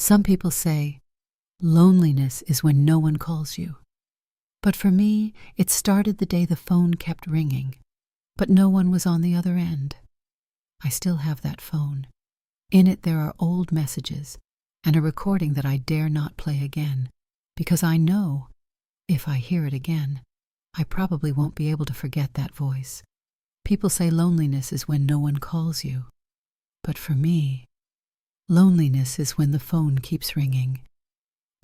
Some people say, loneliness is when no one calls you. But for me, it started the day the phone kept ringing, but no one was on the other end. I still have that phone. In it there are old messages and a recording that I dare not play again, because I know, if I hear it again, I probably won't be able to forget that voice. People say loneliness is when no one calls you. But for me, loneliness is when the phone keeps ringing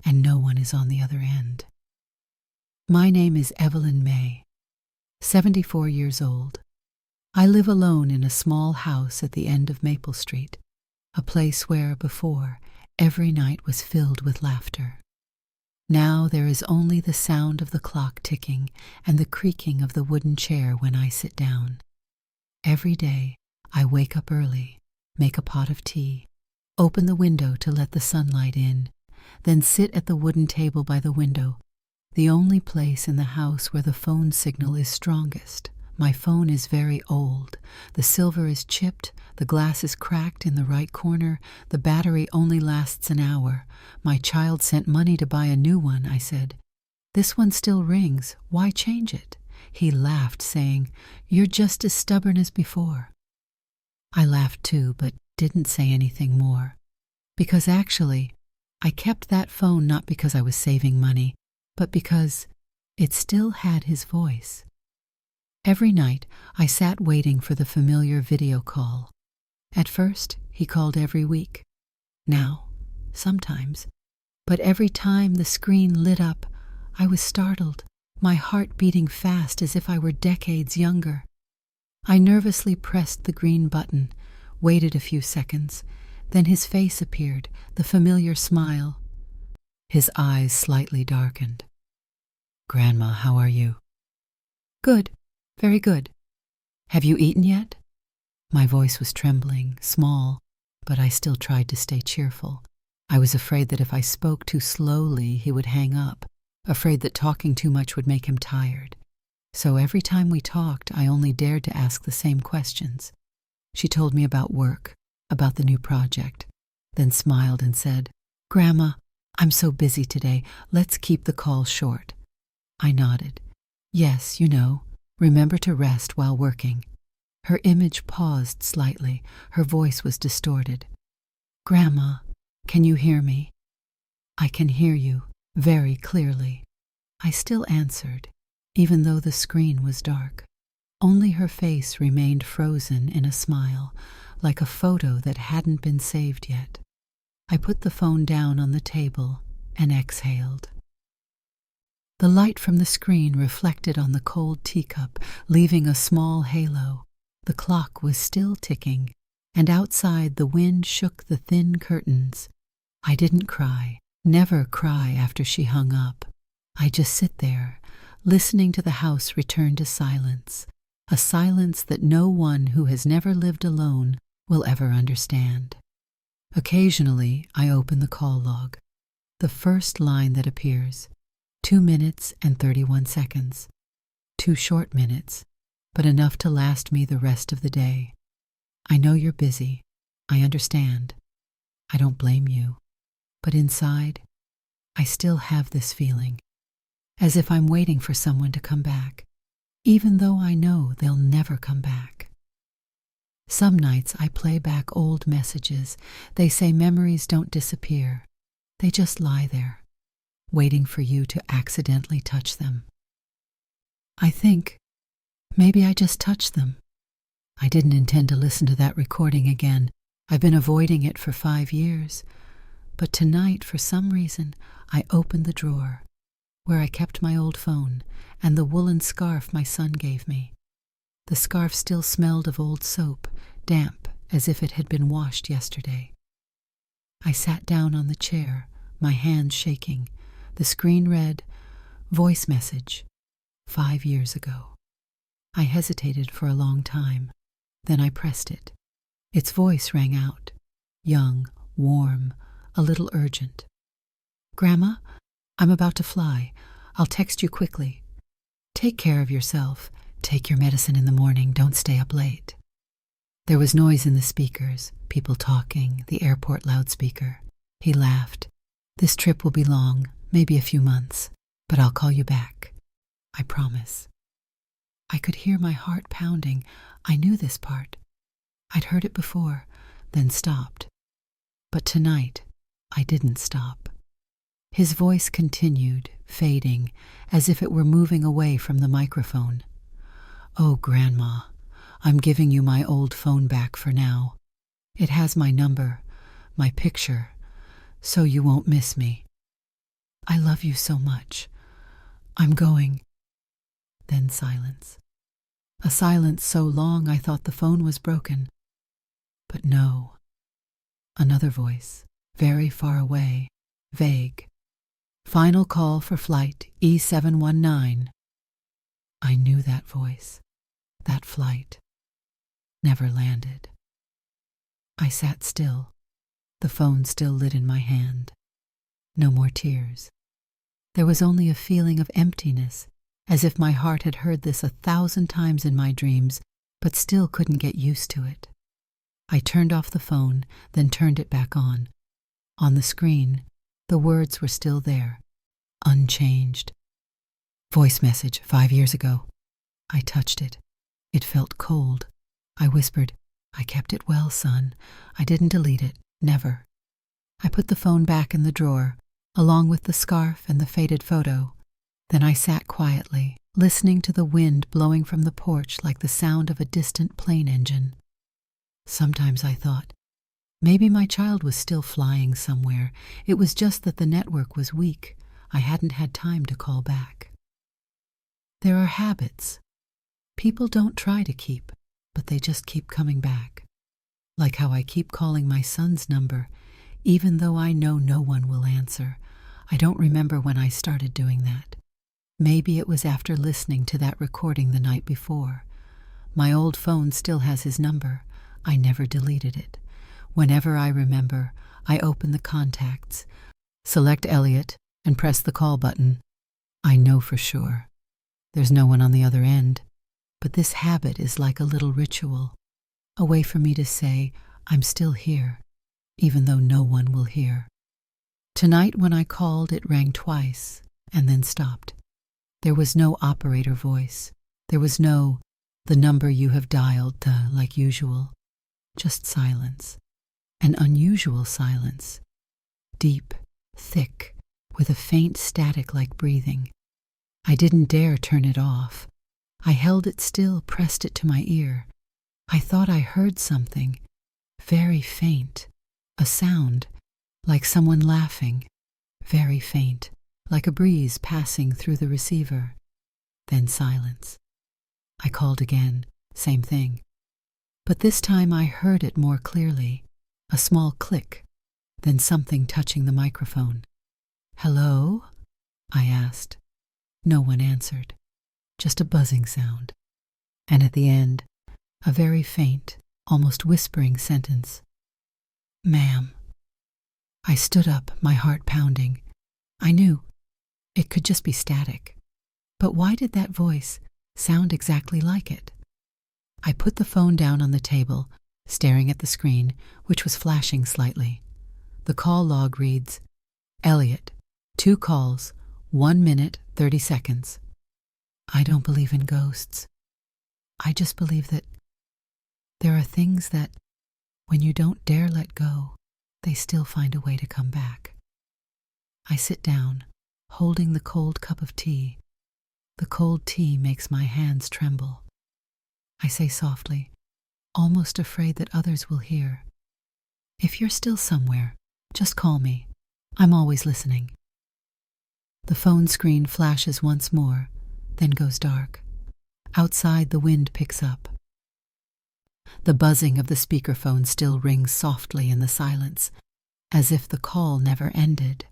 and no one is on the other end. My name is Evelyn May, 74 years old. I live alone in a small house at the end of Maple Street, a place where, before, every night was filled with laughter. Now there is only the sound of the clock ticking and the creaking of the wooden chair when I sit down. Every day, I wake up early, make a pot of tea, open the window to let the sunlight in, then sit at the wooden table by the window, the only place in the house where the phone signal is strongest. My phone is very old. The silver is chipped, the glass is cracked in the right corner, the battery only lasts an hour. My child sent money to buy a new one, I said. This one still rings. Why change it? He laughed, saying, "You're just as stubborn as before." I laughed too, but didn't say anything more. Because actually, I kept that phone not because I was saving money, but because it still had his voice. Every night, I sat waiting for the familiar video call. At first, he called every week. Now, sometimes. But every time the screen lit up, I was startled, my heart beating fast as if I were decades younger. I nervously pressed the green button, waited a few seconds. Then his face appeared, the familiar smile. His eyes slightly darkened. "Grandma, how are you?" "Good. Very good. Have you eaten yet?" My voice was trembling, small, but I still tried to stay cheerful. I was afraid that if I spoke too slowly, he would hang up, afraid that talking too much would make him tired. So every time we talked, I only dared to ask the same questions. She told me about work, about the new project, then smiled and said, "Grandma, I'm so busy today. Let's keep the call short." I nodded. "Yes, you know. Remember to rest while working." Her image paused slightly. Her voice was distorted. "Grandma, can you hear me?" "I can hear you, very clearly." I still answered, even though the screen was dark. Only her face remained frozen in a smile, like a photo that hadn't been saved yet. I put the phone down on the table and exhaled. The light from the screen reflected on the cold teacup, leaving a small halo. The clock was still ticking, and outside the wind shook the thin curtains. I didn't cry, never cry after she hung up. I just sit there, listening to the house return to silence, a silence that no one who has never lived alone will ever understand. Occasionally, I open the call log. The first line that appears, 2 minutes and 31 seconds. 2 short minutes, but enough to last me the rest of the day. I know you're busy. I understand. I don't blame you. But inside, I still have this feeling, as if I'm waiting for someone to come back, even though I know they'll never come back. Some nights I play back old messages. They say memories don't disappear. They just lie there, waiting for you to accidentally touch them. I think maybe I just touched them. I didn't intend to listen to that recording again. I've been avoiding it for 5 years. But tonight, for some reason, I opened the drawer where I kept my old phone and the woolen scarf my son gave me. The scarf still smelled of old soap, damp as if it had been washed yesterday. I sat down on the chair, my hands shaking. The screen read, "Voice message, 5 years ago." I hesitated for a long time. Then I pressed it. Its voice rang out, young, warm, a little urgent. "Grandma, I'm about to fly. I'll text you quickly. Take care of yourself. Take your medicine in the morning. Don't stay up late." There was noise in the speakers, people talking, the airport loudspeaker. He laughed. "This trip will be long, maybe a few months, but I'll call you back. I promise." I could hear my heart pounding. I knew this part. I'd heard it before, then stopped. But tonight, I didn't stop. His voice continued, fading, as if it were moving away from the microphone. "Oh, Grandma, I'm giving you my old phone back for now. It has my number, my picture, so you won't miss me. I love you so much. I'm going." Then silence. A silence so long I thought the phone was broken. But no. Another voice, very far away, vague. "Final call for flight E719. I knew that voice. That flight never landed. I sat still, the phone still lit in my hand. No more tears. There was only a feeling of emptiness, as if my heart had heard this 1,000 times in my dreams, but still couldn't get used to it. I turned off the phone, then turned it back on. On the screen, the words were still there, unchanged. "Voice message 5 years ago." I touched it. It felt cold. I whispered, "I kept it well, son. I didn't delete it, never." I put the phone back in the drawer, along with the scarf and the faded photo. Then I sat quietly, listening to the wind blowing from the porch like the sound of a distant plane engine. Sometimes I thought, maybe my child was still flying somewhere. It was just that the network was weak. I hadn't had time to call back. There are habits. People don't try to keep, but they just keep coming back. Like how I keep calling my son's number, even though I know no one will answer. I don't remember when I started doing that. Maybe it was after listening to that recording the night before. My old phone still has his number. I never deleted it. Whenever I remember, I open the contacts, select Elliot, and press the call button. I know for sure. There's no one on the other end. But this habit is like a little ritual, a way for me to say, I'm still here, even though no one will hear. Tonight when I called, it rang twice, and then stopped. There was no operator voice. There was no, "the number you have dialed," like usual. Just silence. An unusual silence. Deep, thick, with a faint static like breathing. I didn't dare turn it off. I held it still, pressed it to my ear. I thought I heard something, very faint, a sound, like someone laughing, very faint, like a breeze passing through the receiver. Then silence. I called again, same thing. But this time I heard it more clearly, a small click, then something touching the microphone. "Hello?" I asked. No one answered, just a buzzing sound. And at the end, a very faint, almost whispering sentence. "Ma'am." I stood up, my heart pounding. I knew it could just be static. But why did that voice sound exactly like it? I put the phone down on the table, staring at the screen, which was flashing slightly. The call log reads, "Elliot, 2 calls, 1 minute, 30 seconds. I don't believe in ghosts. I just believe that there are things that, when you don't dare let go, they still find a way to come back." I sit down, holding the cold cup of tea. The cold tea makes my hands tremble. I say softly, almost afraid that others will hear, "If you're still somewhere, just call me. I'm always listening." The phone screen flashes once more, then goes dark. Outside, the wind picks up. The buzzing of the speakerphone still rings softly in the silence, as if the call never ended.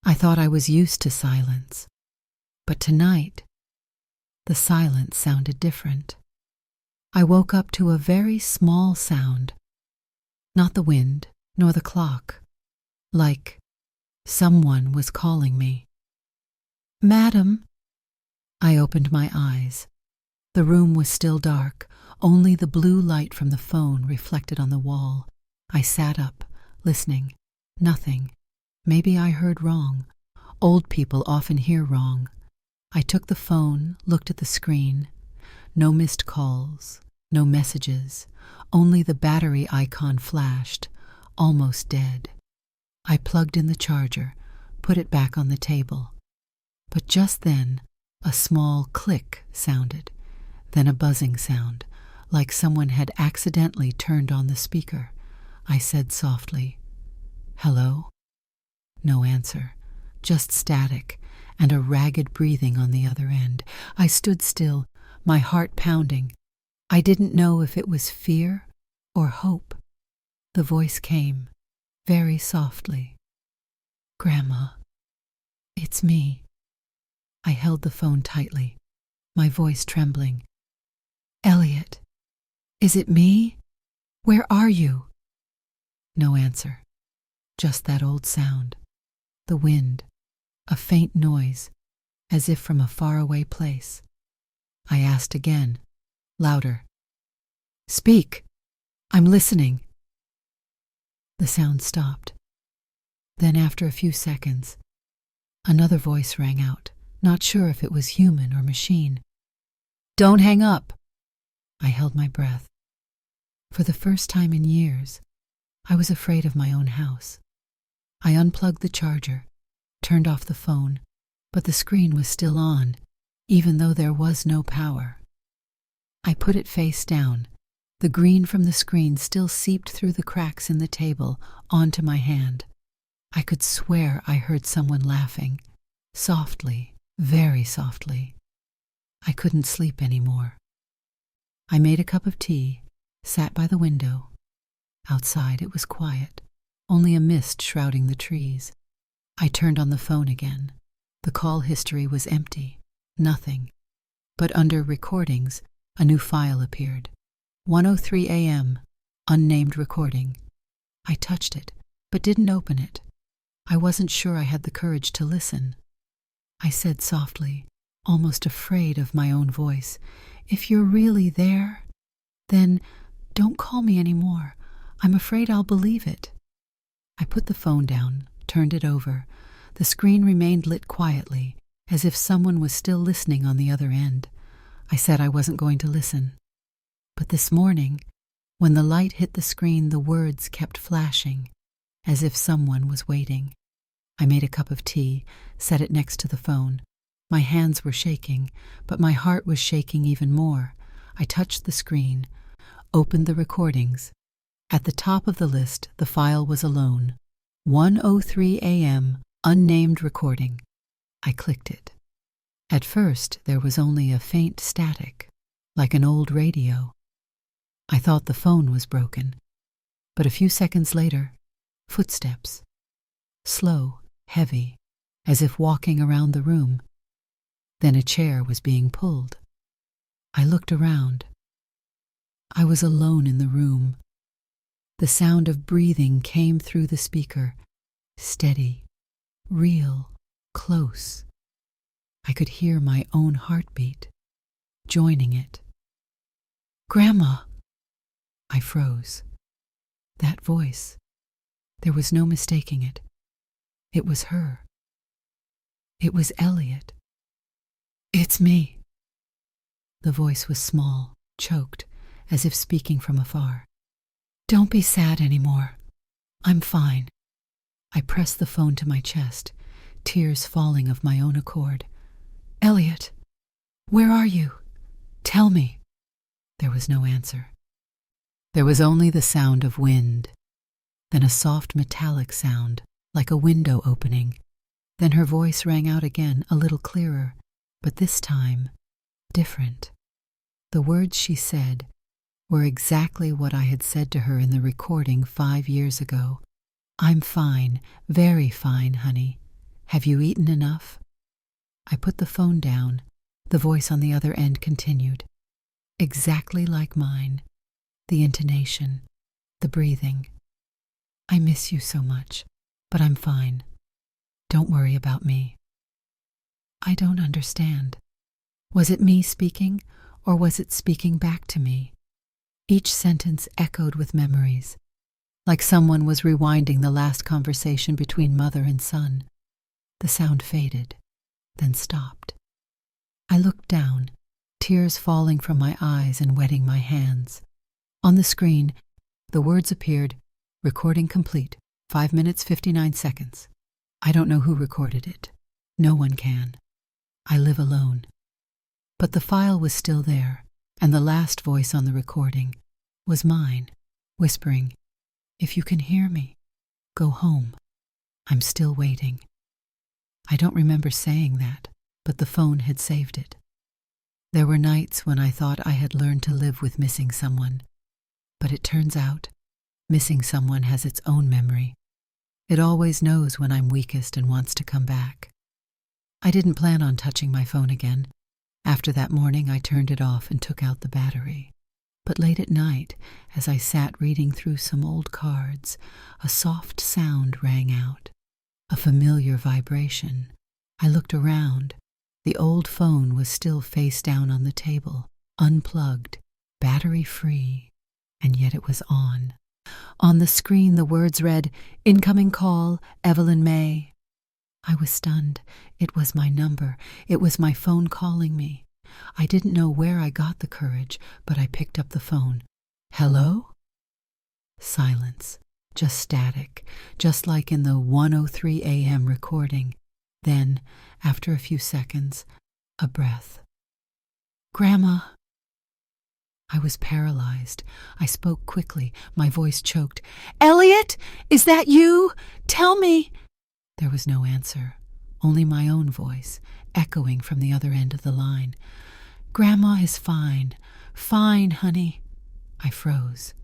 I thought I was used to silence, but tonight, the silence sounded different. I woke up to a very small sound, not the wind nor the clock, like someone was calling me. "Madam." I opened my eyes. The room was still dark, only the blue light from the phone reflected on the wall. I sat up, listening. Nothing. Maybe I heard wrong. Old people often hear wrong. I took the phone, looked at the screen. No missed calls, no messages. Only the battery icon flashed, almost dead. I plugged in the charger, put it back on the table. But just then, a small click sounded, then a buzzing sound, like someone had accidentally turned on the speaker. I said softly, "Hello?" No answer, just static and a ragged breathing on the other end. I stood still, my heart pounding. I didn't know if it was fear or hope. The voice came, very softly. "Grandma, it's me." I held the phone tightly, my voice trembling. "Elliot, is it me? Where are you?" No answer, just that old sound, the wind, a faint noise, as if from a faraway place. I asked again, louder, "Speak, I'm listening." The sound stopped. Then after a few seconds, another voice rang out, not sure if it was human or machine. "Don't hang up." I held my breath. For the first time in years, I was afraid of my own house. I unplugged the charger, turned off the phone, but the screen was still on, even though there was no power. I put it face down. The green from the screen still seeped through the cracks in the table onto my hand. I could swear I heard someone laughing, softly, very softly. I couldn't sleep anymore. I made a cup of tea, sat by the window. Outside it was quiet, only a mist shrouding the trees. I turned on the phone again. The call history was empty, nothing. But under recordings, a new file appeared. 1:03 a.m., unnamed recording. I touched it, but didn't open it. I wasn't sure I had the courage to listen. I said softly, almost afraid of my own voice, "If you're really there, then don't call me anymore. I'm afraid I'll believe it." I put the phone down, turned it over. The screen remained lit quietly, as if someone was still listening on the other end. I said I wasn't going to listen. But this morning, when the light hit the screen, the words kept flashing, as if someone was waiting. I made a cup of tea, set it next to the phone. My hands were shaking, but my heart was shaking even more. I touched the screen, opened the recordings. At the top of the list, the file was alone. 1:03 a.m., unnamed recording. I clicked it. At first, there was only a faint static, like an old radio. I thought the phone was broken. But a few seconds later, footsteps. Slow, heavy, as if walking around the room. Then a chair was being pulled. I looked around. I was alone in the room. The sound of breathing came through the speaker, steady, real, close. I could hear my own heartbeat, joining it. "Grandma!" I froze. That voice. There was no mistaking it. It was her. It was Elliot. "It's me." The voice was small, choked, as if speaking from afar. "Don't be sad anymore. I'm fine." I pressed the phone to my chest, tears falling of my own accord. "Elliot, where are you? Tell me." There was no answer. There was only the sound of wind, then a soft metallic sound, like a window opening. Then her voice rang out again, a little clearer, but this time, different. The words she said were exactly what I had said to her in the recording 5 years ago. "I'm fine, very fine, honey. Have you eaten enough?" I put the phone down. The voice on the other end continued. Exactly like mine. The intonation, the breathing. "I miss you so much, but I'm fine. Don't worry about me." I don't understand. Was it me speaking, or was it speaking back to me? Each sentence echoed with memories. like someone was rewinding the last conversation between mother and son. The sound faded, then stopped. I looked down, tears falling from my eyes and wetting my hands. On the screen, the words appeared, "Recording complete, 5 minutes 59 seconds. I don't know who recorded it. No one can. I live alone." But the file was still there, and the last voice on the recording was mine, whispering, "If you can hear me, go home. I'm still waiting." I don't remember saying that, but the phone had saved it. There were nights when I thought I had learned to live with missing someone, but it turns out missing someone has its own memory. It always knows when I'm weakest and wants to come back. I didn't plan on touching my phone again. After that morning, I turned it off and took out the battery. But late at night, as I sat reading through some old cards, a soft sound rang out, a familiar vibration. I looked around. The old phone was still face down on the table, unplugged, battery-free, and yet it was on. On the screen, the words read, "Incoming call, Evelyn May." I was stunned. It was my number. It was my phone calling me. I didn't know where I got the courage, but I picked up the phone. "Hello?" Silence. Just static, just like in the 1:03 a.m. recording. Then, after a few seconds, a breath. "Grandma." I was paralyzed. I spoke quickly. My voice choked. "Elliot, is that you? Tell me." There was no answer, only my own voice, echoing from the other end of the line. "Grandma is fine. Fine, honey." I froze.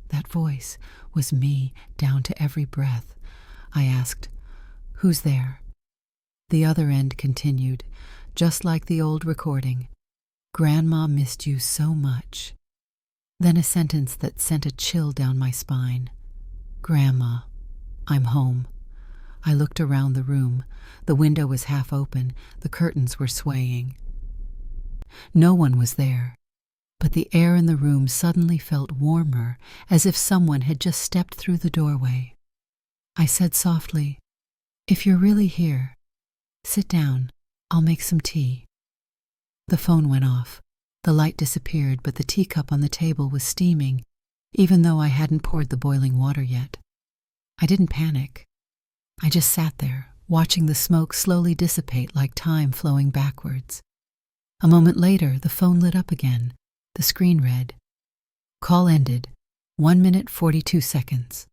That voice was me, down to every breath. I asked, "Who's there?" The other end continued, just like the old recording. "Grandma missed you so much." Then a sentence that sent a chill down my spine. "Grandma, I'm home." I looked around the room. The window was half open. The curtains were swaying. No one was there, but the air in the room suddenly felt warmer, as if someone had just stepped through the doorway. I said softly, "If you're really here, sit down. I'll make some tea." The phone went off. The light disappeared, but the teacup on the table was steaming, even though I hadn't poured the boiling water yet. I didn't panic. I just sat there, watching the smoke slowly dissipate like time flowing backwards. A moment later, the phone lit up again. The screen read, "Call ended, 1 minute 42 seconds.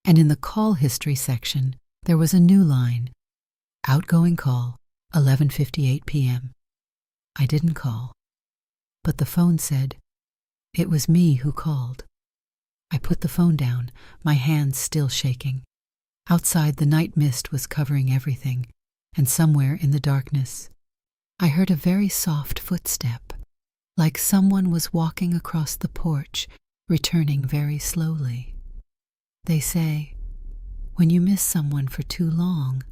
And in the call history section, there was a new line, "Outgoing call, 11:58 p.m. I didn't call, but the phone said, "It was me who called." I put the phone down, my hands still shaking. Outside, the night mist was covering everything, and somewhere in the darkness, I heard a very soft footstep, like someone was walking across the porch, returning very slowly. They say, when you miss someone for too long,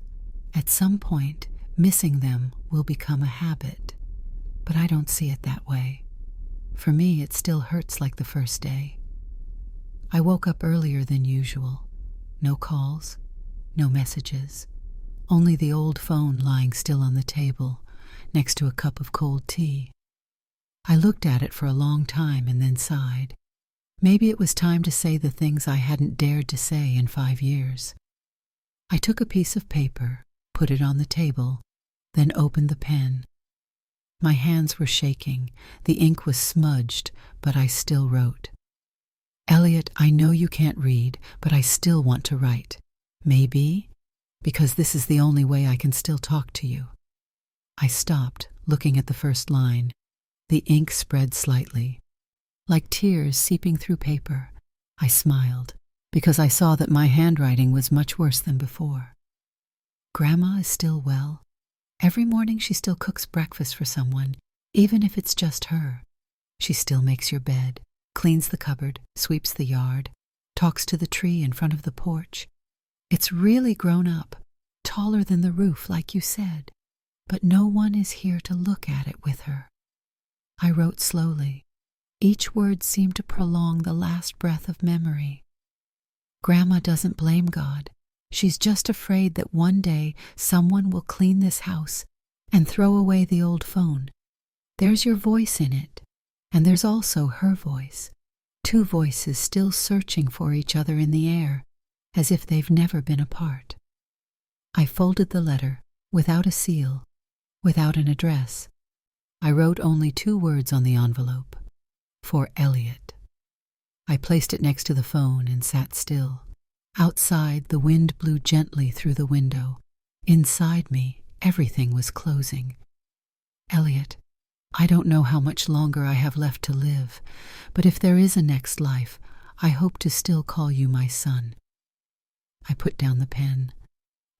at some point, missing them will become a habit. But I don't see it that way. For me, it still hurts like the first day. I woke up earlier than usual. No calls, no messages, only the old phone lying still on the table, next to a cup of cold tea. I looked at it for a long time and then sighed. Maybe it was time to say the things I hadn't dared to say in 5 years. I took a piece of paper, put it on the table, then opened the pen. My hands were shaking, the ink was smudged, but I still wrote. "Elliot, I know you can't read, but I still want to write. Maybe, because this is the only way I can still talk to you." I stopped, looking at the first line. The ink spread slightly. Like tears seeping through paper, I smiled, because I saw that my handwriting was much worse than before. Grandma is still well. Every morning she still cooks breakfast for someone, even if it's just her. She still makes your bed, cleans the cupboard, sweeps the yard, talks to the tree in front of the porch. It's really grown up, taller than the roof, like you said, but no one is here to look at it with her. I wrote slowly. Each word seemed to prolong the last breath of memory. Grandma doesn't blame God. She's just afraid that one day someone will clean this house and throw away the old phone. There's your voice in it, and there's also her voice. Two voices still searching for each other in the air, as if they've never been apart. I folded the letter, without a seal, without an address. I wrote only 2 words on the envelope. For Elliot. I placed it next to the phone and sat still. Outside, the wind blew gently through the window. Inside me, everything was closing. Elliot, I don't know how much longer I have left to live, but if there is a next life, I hope to still call you my son. I put down the pen.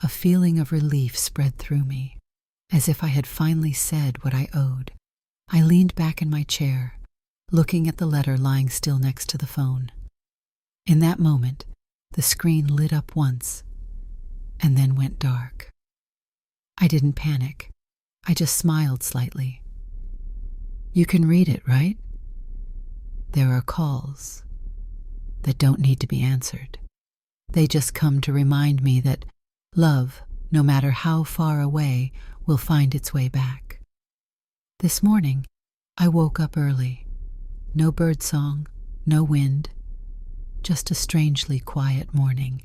A feeling of relief spread through me, as if I had finally said what I owed. I leaned back in my chair, looking at the letter lying still next to the phone. In that moment, the screen lit up once, and then went dark. I didn't panic. I just smiled slightly. You can read it, right? There are calls that don't need to be answered. They just come to remind me that love, no matter how far away, will find its way back. This morning, I woke up early. No birdsong, no wind, just a strangely quiet morning.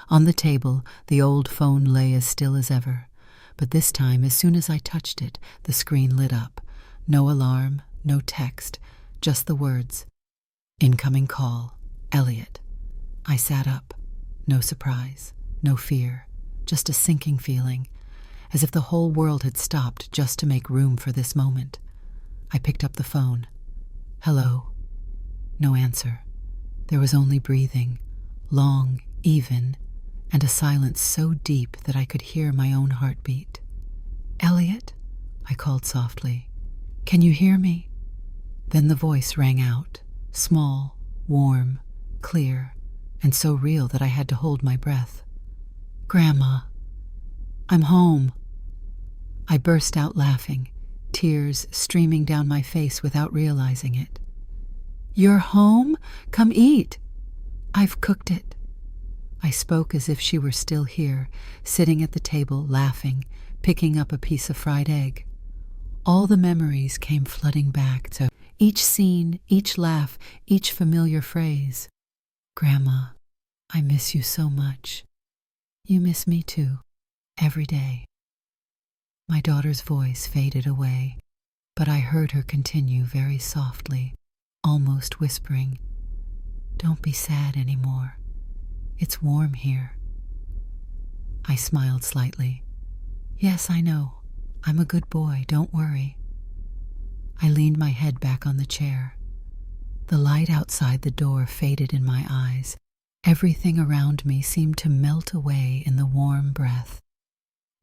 On the table, the old phone lay as still as ever, but this time, as soon as I touched it, the screen lit up. No alarm, no text, just the words, "Incoming call, Elliot." I sat up. No surprise, no fear, just a sinking feeling, as if the whole world had stopped just to make room for this moment. I picked up the phone. Hello. No answer. There was only breathing, long, even, and a silence so deep that I could hear my own heartbeat. Elliot? I called softly. Can you hear me? Then the voice rang out, small, warm, clear, and so real that I had to hold my breath. Grandma, I'm home. I burst out laughing, tears streaming down my face without realizing it. You're home? Come eat. I've cooked it. I spoke as if she were still here, sitting at the table, laughing, picking up a piece of fried egg. All the memories came flooding back to each scene, each laugh, each familiar phrase. Grandma, I miss you so much. You miss me too, every day. My daughter's voice faded away, but I heard her continue very softly, almost whispering, Don't be sad anymore. It's warm here. I smiled slightly. Yes, I know. I'm a good boy, don't worry. I leaned my head back on the chair. The light outside the door faded in my eyes. Everything around me seemed to melt away in the warm breath.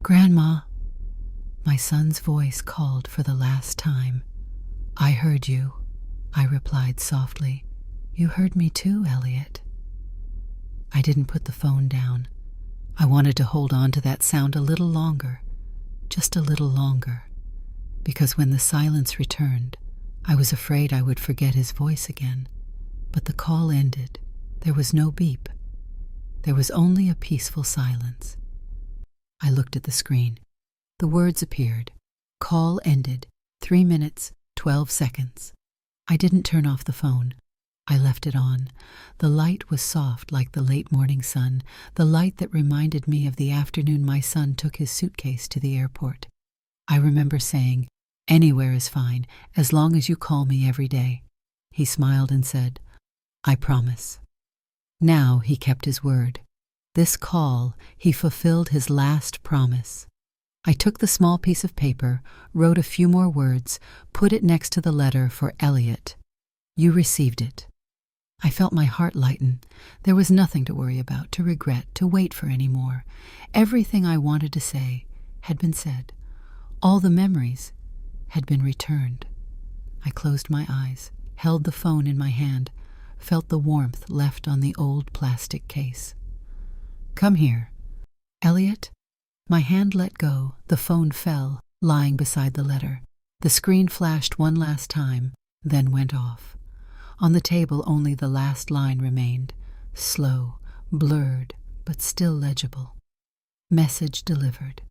Grandma, my son's voice called for the last time. I heard you, I replied softly. You heard me too, Elliot. I didn't put the phone down. I wanted to hold on to that sound a little longer, just a little longer, because when the silence returned, I was afraid I would forget his voice again. But the call ended. There was no beep. There was only a peaceful silence. I looked at the screen. The words appeared. Call ended. 3 minutes, 12 seconds. I didn't turn off the phone. I left it on. The light was soft like the late morning sun, the light that reminded me of the afternoon my son took his suitcase to the airport. I remember saying, Anywhere is fine, as long as you call me every day. He smiled and said, I promise. Now he kept his word. This call, he fulfilled his last promise. I took the small piece of paper, wrote a few more words, put it next to the letter for Elliot. You received it. I felt my heart lighten. There was nothing to worry about, to regret, to wait for any more. Everything I wanted to say had been said. All the memories had been returned. I closed my eyes, held the phone in my hand, felt the warmth left on the old plastic case. Come here. Elliot? My hand let go. The phone fell, lying beside the letter. The screen flashed one last time, then went off. On the table only the last line remained. slow, blurred, but still legible. Message delivered.